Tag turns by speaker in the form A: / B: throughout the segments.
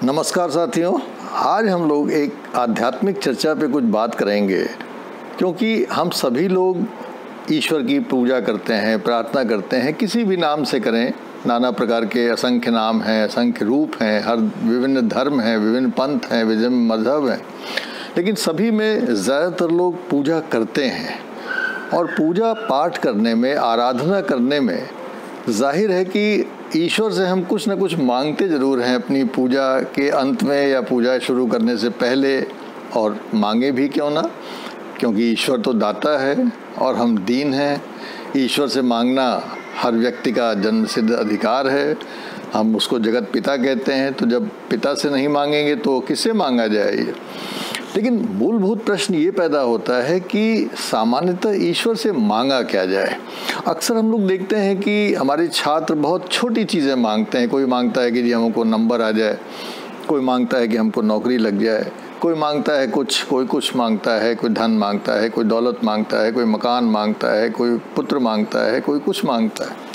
A: नमस्कार साथियों, आज हम लोग एक आध्यात्मिक चर्चा पे कुछ बात करेंगे, क्योंकि हम सभी लोग ईश्वर की पूजा करते हैं, प्रार्थना करते हैं, किसी भी नाम से करें। नाना प्रकार के असंख्य नाम हैं, असंख्य रूप हैं, हर विभिन्न धर्म हैं, विभिन्न पंथ हैं, विभिन्न मजहब हैं, लेकिन सभी में ज़्यादातर लोग पूजा करते हैं। और पूजा पाठ करने में, आराधना करने में जाहिर है कि ईश्वर से हम कुछ न कुछ मांगते ज़रूर हैं अपनी पूजा के अंत में या पूजा शुरू करने से पहले। और मांगे भी क्यों ना, क्योंकि ईश्वर तो दाता है और हम दीन हैं। ईश्वर से मांगना हर व्यक्ति का जन्मसिद्ध अधिकार है। हम उसको जगत पिता कहते हैं, तो जब पिता से नहीं मांगेंगे तो किससे मांगा जाए। लेकिन मूलभूत प्रश्न ये पैदा होता है कि सामान्यतः ईश्वर से मांगा क्या जाए। अक्सर हम लोग देखते हैं कि हमारे छात्र बहुत छोटी चीज़ें मांगते हैं। कोई मांगता है कि जी हमको नंबर आ जाए, कोई मांगता है कि हमको नौकरी लग जाए, कोई मांगता है कुछ, कोई कुछ मांगता है, कोई धन मांगता है, कोई दौलत मांगता है, कोई मकान मांगता है, कोई पुत्र मांगता है, कोई कुछ मांगता है।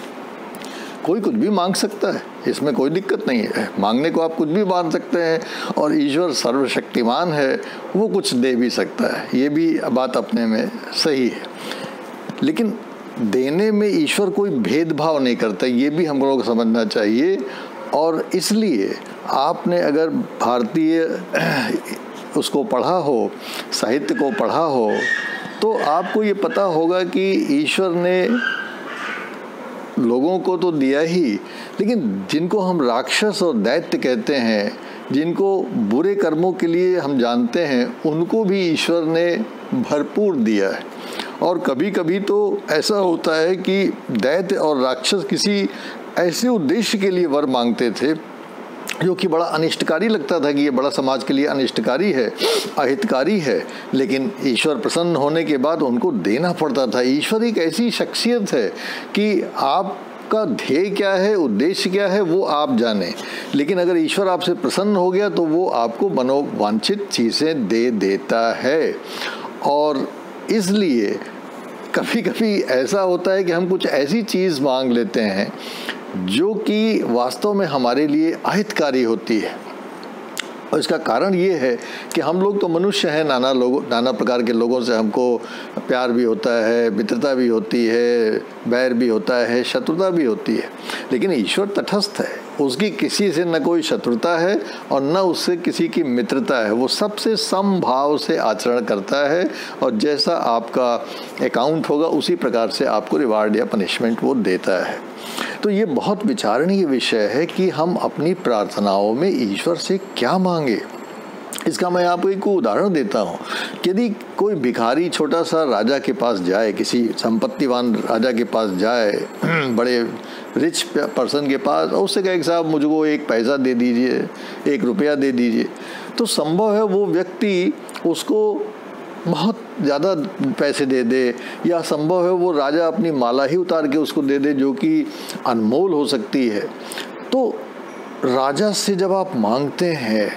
A: कोई कुछ भी मांग सकता है, इसमें कोई दिक्कत नहीं है। मांगने को आप कुछ भी मांग सकते हैं और ईश्वर सर्वशक्तिमान है, वो कुछ दे भी सकता है। ये भी बात अपने में सही है। लेकिन देने में ईश्वर कोई भेदभाव नहीं करता, ये भी हम लोगों को समझना चाहिए। और इसलिए आपने अगर भारतीय उसको पढ़ा हो, साहित्य को पढ़ा हो, तो आपको ये पता होगा कि ईश्वर ने लोगों को तो दिया ही, लेकिन जिनको हम राक्षस और दैत्य कहते हैं, जिनको बुरे कर्मों के लिए हम जानते हैं, उनको भी ईश्वर ने भरपूर दिया है। और कभी कभी तो ऐसा होता है कि दैत्य और राक्षस किसी ऐसे उद्देश्य के लिए वर मांगते थे जो कि बड़ा अनिष्टकारी लगता था कि ये बड़ा समाज के लिए अनिष्टकारी है, अहितकारी है, लेकिन ईश्वर प्रसन्न होने के बाद उनको देना पड़ता था। ईश्वर एक ऐसी शख्सियत है कि आपका ध्येय क्या है, उद्देश्य क्या है, वो आप जाने, लेकिन अगर ईश्वर आपसे प्रसन्न हो गया तो वो आपको मनोवांछित चीज़ें दे देता है। और इसलिए कभी कभी ऐसा होता है कि हम कुछ ऐसी चीज़ मांग लेते हैं जो कि वास्तव में हमारे लिए अहितकारी होती है। और इसका कारण ये है कि हम लोग तो मनुष्य हैं, नाना प्रकार के लोगों से हमको प्यार भी होता है, मित्रता भी होती है, बैर भी होता है, शत्रुता भी होती है। लेकिन ईश्वर तटस्थ है, उसकी किसी से न कोई शत्रुता है और न उससे किसी की मित्रता है। वो सबसे समभाव से आचरण करता है और जैसा आपका अकाउंट होगा उसी प्रकार से आपको रिवार्ड या पनिशमेंट वो देता है। तो ये बहुत विचारणीय विषय है कि हम अपनी प्रार्थनाओं में ईश्वर से क्या मांगे। इसका मैं आपको एक उदाहरण देता हूँ। यदि कोई भिखारी छोटा सा राजा के पास जाए, किसी संपत्तिवान राजा के पास जाए, बड़े रिच पर्सन के पास, और उससे कहे कि साहब मुझको एक पैसा दे दीजिए, 1 रुपया दे दीजिए, तो संभव है वो व्यक्ति उसको बहुत ज़्यादा पैसे दे दे, या संभव है वो राजा अपनी माला ही उतार के उसको दे दे जो कि अनमोल हो सकती है। तो राजा से जब आप मांगते हैं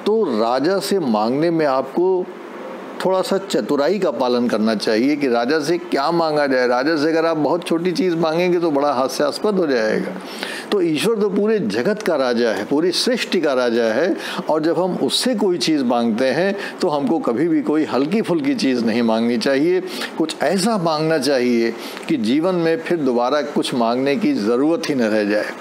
A: तो राजा से मांगने में आपको थोड़ा सा चतुराई का पालन करना चाहिए कि राजा से क्या मांगा जाए। राजा से अगर आप बहुत छोटी चीज़ मांगेंगे तो बड़ा हास्यास्पद हो जाएगा। तो ईश्वर तो पूरे जगत का राजा है, पूरी सृष्टि का राजा है, और जब हम उससे कोई चीज़ मांगते हैं तो हमको कभी भी कोई हल्की फुल्की चीज़ नहीं मांगनी चाहिए। कुछ ऐसा मांगना चाहिए कि जीवन में फिर दोबारा कुछ मांगने की ज़रूरत ही न रह जाए।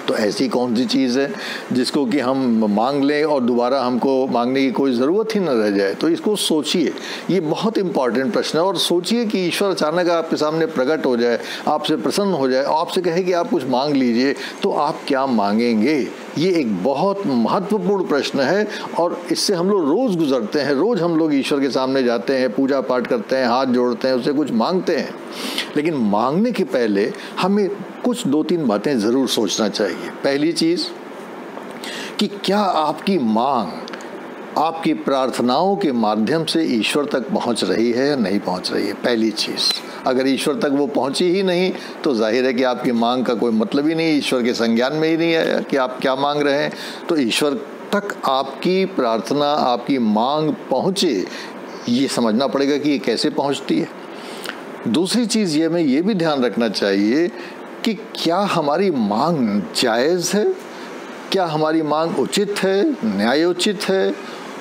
A: तो ऐसी कौन सी चीज़ है जिसको कि हम मांग लें और दोबारा हमको मांगने की कोई ज़रूरत ही न रह जाए। तो इसको सोचिए, ये बहुत इंपॉर्टेंट प्रश्न है। और सोचिए कि ईश्वर अचानक आपके सामने प्रकट हो जाए, आपसे प्रसन्न हो जाए, आपसे कहे कि आप कुछ मांग लीजिए, तो आप क्या मांगेंगे। ये एक बहुत महत्वपूर्ण प्रश्न है और इससे हम लोग रोज़ गुजरते हैं। रोज़ हम लोग ईश्वर के सामने जाते हैं, पूजा पाठ करते हैं, हाथ जोड़ते हैं, उससे कुछ मांगते हैं। लेकिन मांगने के पहले हमें कुछ 2-3 बातें ज़रूर सोचना चाहिए। पहली चीज़ कि क्या आपकी मांग आपकी प्रार्थनाओं के माध्यम से ईश्वर तक पहुंच रही है या नहीं पहुंच रही है। पहली चीज़, अगर ईश्वर तक वो पहुंची ही नहीं तो जाहिर है कि आपकी मांग का कोई मतलब ही नहीं, ईश्वर के संज्ञान में ही नहीं आया कि आप क्या मांग रहे हैं। तो ईश्वर तक आपकी प्रार्थना, आपकी मांग पहुँचे, ये समझना पड़ेगा कि ये कैसे पहुँचती है। दूसरी चीज़ ये हमें ये भी ध्यान रखना चाहिए कि क्या हमारी मांग जायज़ है क्या हमारी मांग उचित है, न्यायोचित है?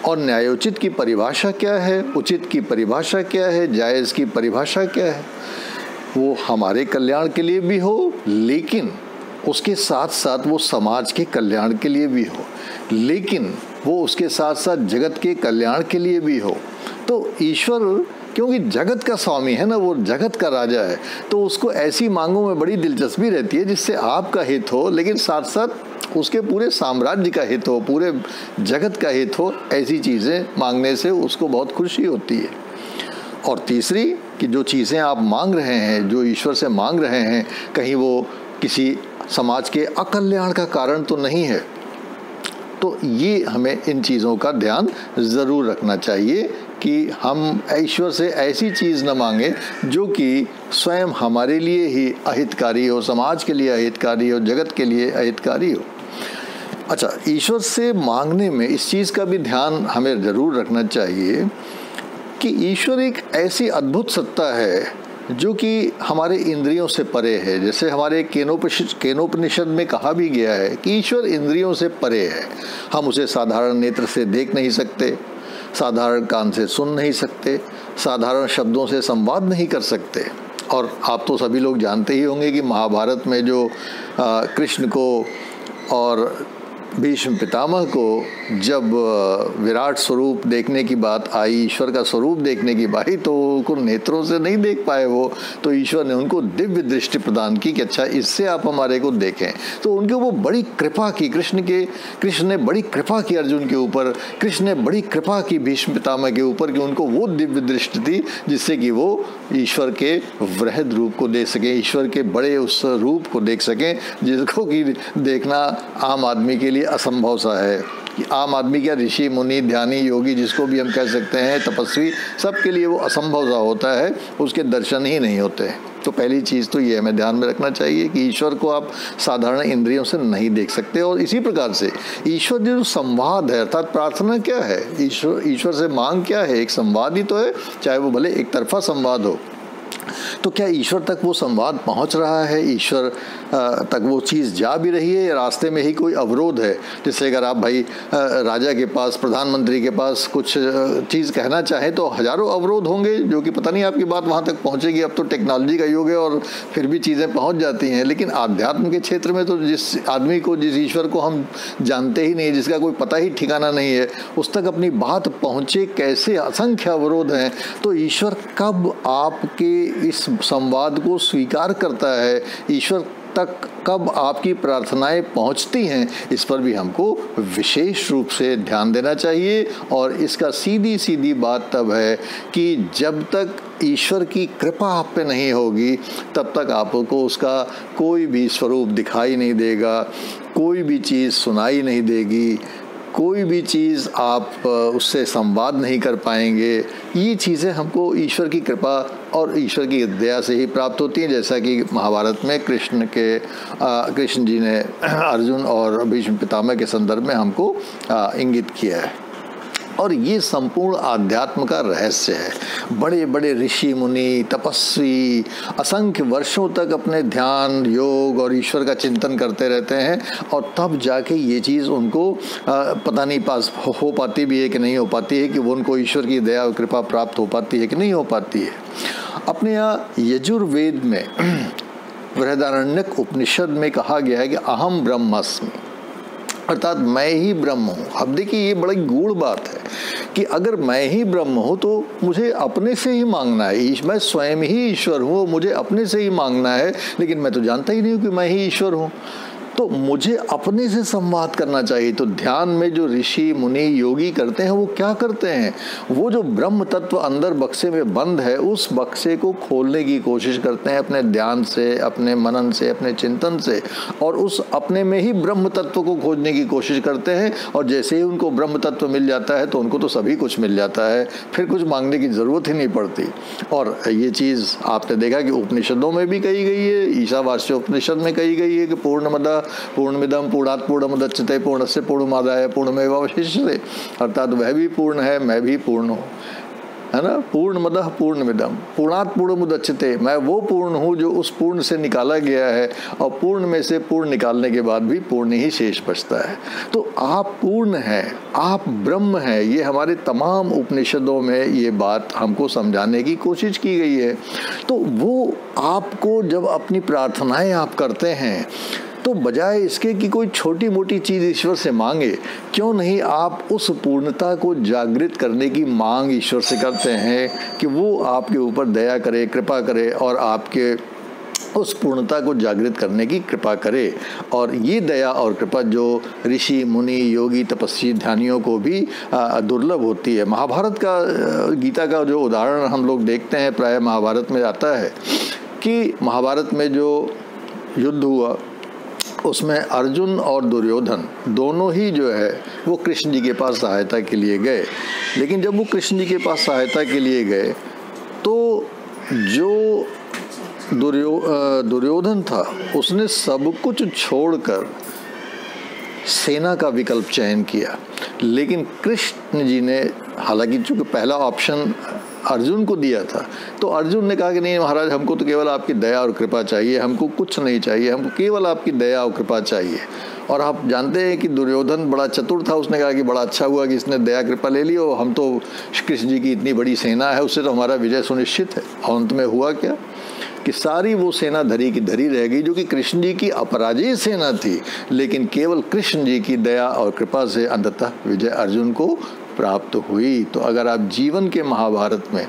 A: और न्यायोचित की परिभाषा क्या है, उचित की परिभाषा क्या है, जायज़ की परिभाषा क्या है? वो हमारे कल्याण के लिए भी हो, लेकिन उसके साथ साथ वो समाज के कल्याण के लिए भी हो, लेकिन वो उसके साथ साथ जगत के कल्याण के लिए भी हो। तो ईश्वर क्योंकि जगत का स्वामी है ना, वो जगत का राजा है, तो उसको ऐसी मांगों में बड़ी दिलचस्पी रहती है जिससे आपका हित हो, लेकिन साथ साथ उसके पूरे साम्राज्य का हित हो, पूरे जगत का हित हो। ऐसी चीज़ें मांगने से उसको बहुत खुशी होती है। और तीसरी कि जो चीज़ें आप मांग रहे हैं, जो ईश्वर से मांग रहे हैं, कहीं वो किसी समाज के अकल्याण का कारण तो नहीं है। तो ये हमें इन चीज़ों का ध्यान ज़रूर रखना चाहिए कि हम ईश्वर से ऐसी चीज़ न मांगे जो कि स्वयं हमारे लिए ही अहितकारी हो, समाज के लिए अहितकारी हो, जगत के लिए अहितकारी हो। अच्छा, ईश्वर से मांगने में इस चीज़ का भी ध्यान हमें ज़रूर रखना चाहिए कि ईश्वर एक ऐसी अद्भुत सत्ता है जो कि हमारे इंद्रियों से परे है। जैसे हमारे केनोपनिषद में कहा भी गया है कि ईश्वर इंद्रियों से परे है। हम उसे साधारण नेत्र से देख नहीं सकते, साधारण कान से सुन नहीं सकते, साधारण शब्दों से संवाद नहीं कर सकते। और आप तो सभी लोग जानते ही होंगे कि महाभारत में जो कृष्ण को और भीष्म पितामह को जब विराट स्वरूप देखने की बात आई, ईश्वर का स्वरूप देखने की बात आई, तो उनको नेत्रों से नहीं देख पाए वो, तो ईश्वर ने उनको दिव्य दृष्टि प्रदान की कि अच्छा इससे आप हमारे को देखें। तो उनके वो बड़ी कृपा की, कृष्ण ने बड़ी कृपा की अर्जुन के ऊपर, कृष्ण ने बड़ी कृपा की भीष्म पितामह के ऊपर कि उनको वो दिव्य दृष्टि थी जिससे कि वो ईश्वर के वृहद रूप को देख सकें, ईश्वर के बड़े उस रूप को देख सकें जिसको कि देखना आम आदमी के लिए असंभव सा है। कि आम आदमी क्या, ऋषि मुनि ध्यानी योगी जिसको भी हम कह सकते हैं, तपस्वी, सबके लिए वो असंभव सा होता है, उसके दर्शन ही नहीं होते। तो पहली चीज़ तो ये हमें ध्यान में रखना चाहिए कि ईश्वर को आप साधारण इंद्रियों से नहीं देख सकते। और इसी प्रकार से ईश्वर जो संवाद है, अर्थात प्रार्थना क्या है, ईश्वर से मांग क्या है, एक संवाद ही तो है, चाहे वो भले एक तरफा संवाद हो। तो क्या ईश्वर तक वो संवाद पहुंच रहा है, ईश्वर तक वो चीज़ जा भी रही है, या रास्ते में ही कोई अवरोध है? जैसे अगर आप भाई राजा के पास, प्रधानमंत्री के पास कुछ चीज़ कहना चाहें तो हजारों अवरोध होंगे जो कि पता नहीं आपकी बात वहाँ तक पहुँचेगी। अब तो टेक्नोलॉजी का युग है और फिर भी चीज़ें पहुँच जाती हैं। लेकिन आध्यात्म के क्षेत्र में तो जिस आदमी को, जिस ईश्वर को हम जानते ही नहीं, जिसका कोई पता ही ठिकाना नहीं है, उस तक अपनी बात पहुँचे कैसे, असंख्य अवरोध हैं। तो ईश्वर कब आपके इस संवाद को स्वीकार करता है, ईश्वर तक कब आपकी प्रार्थनाएं पहुंचती हैं, इस पर भी हमको विशेष रूप से ध्यान देना चाहिए। और इसका सीधी सीधी बात तब है कि जब तक ईश्वर की कृपा आप पे नहीं होगी तब तक आपको उसका कोई भी स्वरूप दिखाई नहीं देगा, कोई भी चीज़ सुनाई नहीं देगी, कोई भी चीज़ आप उससे संवाद नहीं कर पाएंगे। ये चीज़ें हमको ईश्वर की कृपा और ईश्वर की दया से ही प्राप्त होती हैं, जैसा कि महाभारत में कृष्ण जी ने अर्जुन और भीष्म पितामह के संदर्भ में हमको इंगित किया है। और ये संपूर्ण आध्यात्म का रहस्य है। बड़े बड़े ऋषि मुनि, तपस्वी असंख्य वर्षों तक अपने ध्यान, योग और ईश्वर का चिंतन करते रहते हैं, और तब जाके ये चीज़ उनको पता नहीं पास हो पाती भी है कि नहीं हो पाती है, कि वो उनको ईश्वर की दया और कृपा प्राप्त हो पाती है कि नहीं हो पाती है। अपने यहाँ यजुर्वेद में बृहदारण्यक उपनिषद में कहा गया है कि अहम ब्रह्मास्मि, अर्थात मैं ही ब्रह्म हूँ। अब देखिए ये बड़ी गूढ़ बात है कि अगर मैं ही ब्रह्म हूँ तो मुझे अपने से ही मांगना है, मैं स्वयं ही ईश्वर हूँ, मुझे अपने से ही मांगना है, लेकिन मैं तो जानता ही नहीं हूँ कि मैं ही ईश्वर हूँ। तो मुझे अपने से संवाद करना चाहिए। तो ध्यान में जो ऋषि मुनि योगी करते हैं वो क्या करते हैं, वो जो ब्रह्म तत्व अंदर बक्से में बंद है उस बक्से को खोलने की कोशिश करते हैं अपने ध्यान से, अपने मनन से, अपने चिंतन से, और उस अपने में ही ब्रह्म तत्व को खोजने की कोशिश करते हैं। और जैसे ही उनको ब्रह्म तत्व मिल जाता है तो उनको तो सभी कुछ मिल जाता है, फिर कुछ मांगने की ज़रूरत ही नहीं पड़ती। और ये चीज़ आपने देखा कि उपनिषदों में भी कही गई है, ईशावास्य उपनिषद में कही गई है कि पूर्णमिदं पूर्णात् पूर्णमुदच्यते पूर्णस्य पूर्णमादाय पूर्णमेवावशिष्यते, अर्थात वह भी पूर्ण है, मैं भी पूर्ण हूँ। है ना, पूर्णमदः पूर्णमिदं पूर्णात् पूर्णमुदच्यते, मैं वो पूर्ण हूँ जो उस पूर्ण से निकाला गया है, और पूर्ण में से पूर्ण निकालने के बाद भी पूर्ण ही शेष बचता है। तो आप पूर्ण हैं, आप ब्रह्म हैं, ये हमारे तमाम उपनिषदों में ये बात हमको समझाने की कोशिश की गई है। तो वो आपको जब अपनी प्रार्थनाएं आप करते हैं तो बजाय इसके कि कोई छोटी मोटी चीज़ ईश्वर से मांगे, क्यों नहीं आप उस पूर्णता को जागृत करने की मांग ईश्वर से करते हैं कि वो आपके ऊपर दया करे, कृपा करे और आपके उस पूर्णता को जागृत करने की कृपा करे। और ये दया और कृपा जो ऋषि मुनि योगी तपस्वी ध्यानियों को भी दुर्लभ होती है। महाभारत का, गीता का जो उदाहरण हम लोग देखते हैं प्राय महाभारत में आता है कि महाभारत में जो युद्ध हुआ उसमें अर्जुन और दुर्योधन दोनों ही जो है वो कृष्ण जी के पास सहायता के लिए गए। लेकिन जब वो कृष्ण जी के पास सहायता के लिए गए तो जो दुर्योधन था उसने सब कुछ छोड़कर सेना का विकल्प चयन किया। लेकिन कृष्ण जी ने, हालांकि चूंकि पहला ऑप्शन अर्जुन को दिया था, तो अर्जुन ने कहा कि नहीं महाराज, हमको तो केवल आपकी दया और कृपा चाहिए, हमको कुछ नहीं चाहिए, हमको केवल आपकी दया और कृपा चाहिए। और आप जानते हैं कि दुर्योधन बड़ा चतुर था, उसने कहा कि बड़ा अच्छा हुआ कि इसने दया कृपा ले ली, और हम तो कृष्ण जी की इतनी बड़ी सेना है, उससे तो हमारा विजय सुनिश्चित है। और अंत में हुआ क्या कि सारी वो सेना धरी की धरी रह गई, जो कि कृष्ण जी की अपराजय सेना थी। लेकिन केवल कृष्ण जी की दया और कृपा से अंततः विजय अर्जुन को प्राप्त हुई। तो अगर आप जीवन के महाभारत में,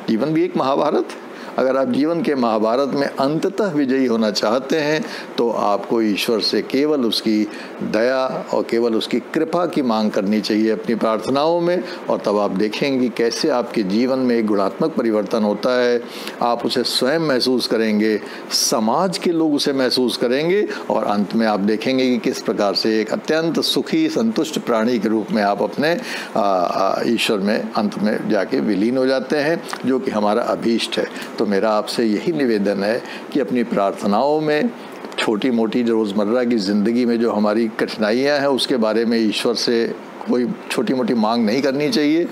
A: जीवन भी एक महाभारत, अगर आप जीवन के महाभारत में अंततः विजयी होना चाहते हैं तो आपको ईश्वर से केवल उसकी दया और केवल उसकी कृपा की मांग करनी चाहिए अपनी प्रार्थनाओं में। और तब आप देखेंगे कैसे आपके जीवन में एक गुणात्मक परिवर्तन होता है। आप उसे स्वयं महसूस करेंगे, समाज के लोग उसे महसूस करेंगे, और अंत में आप देखेंगे कि किस प्रकार से एक अत्यंत सुखी संतुष्ट प्राणी के रूप में आप अपने ईश्वर में अंत में जाके विलीन हो जाते हैं, जो कि हमारा अभीष्ट है। तो मेरा आपसे यही निवेदन है कि अपनी प्रार्थनाओं में छोटी मोटी रोज़मर्रा की ज़िंदगी में जो हमारी कठिनाइयाँ हैं उसके बारे में ईश्वर से कोई छोटी मोटी मांग नहीं करनी चाहिए।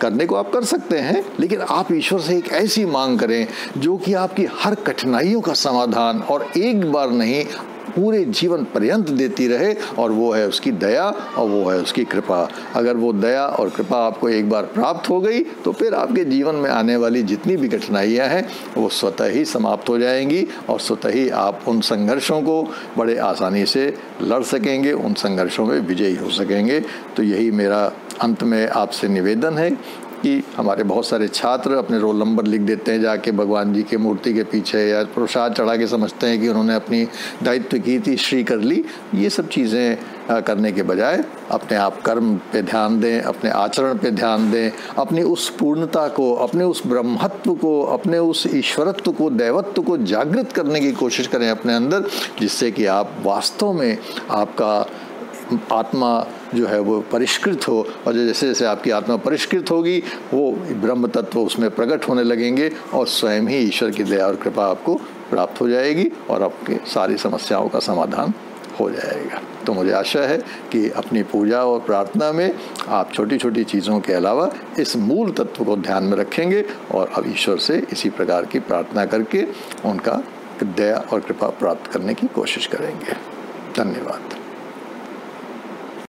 A: करने को आप कर सकते हैं, लेकिन आप ईश्वर से एक ऐसी मांग करें जो कि आपकी हर कठिनाइयों का समाधान और एक बार नहीं पूरे जीवन पर्यंत देती रहे, और वो है उसकी दया और वो है उसकी कृपा। अगर वो दया और कृपा आपको एक बार प्राप्त हो गई तो फिर आपके जीवन में आने वाली जितनी भी कठिनाइयां हैं वो स्वतः ही समाप्त हो जाएंगी, और स्वतः ही आप उन संघर्षों को बड़े आसानी से लड़ सकेंगे, उन संघर्षों में विजयी हो सकेंगे। तो यही मेरा अंत में आपसे निवेदन है कि हमारे बहुत सारे छात्र अपने रोल नंबर लिख देते हैं जाके भगवान जी की मूर्ति के पीछे, या प्रसाद चढ़ा के समझते हैं कि उन्होंने अपनी दायित्व की थी, श्री कर ली। ये सब चीज़ें करने के बजाय अपने आप कर्म पे ध्यान दें, अपने आचरण पे ध्यान दें, अपनी उस पूर्णता को, अपने उस ब्रह्मत्व को, अपने उस ईश्वरत्व को, दैवत्व को जागृत करने की कोशिश करें अपने अंदर, जिससे कि आप वास्तव में आपका आत्मा जो है वो परिष्कृत हो, और जैसे जैसे आपकी आत्मा परिष्कृत होगी वो ब्रह्म तत्व उसमें प्रकट होने लगेंगे, और स्वयं ही ईश्वर की दया और कृपा आपको प्राप्त हो जाएगी और आपके सारी समस्याओं का समाधान हो जाएगा। तो मुझे आशा है कि अपनी पूजा और प्रार्थना में आप छोटी छोटी चीज़ों के अलावा इस मूल तत्व को ध्यान में रखेंगे, और अब ईश्वर से इसी प्रकार की प्रार्थना करके उनका दया और कृपा प्राप्त करने की कोशिश करेंगे। धन्यवाद।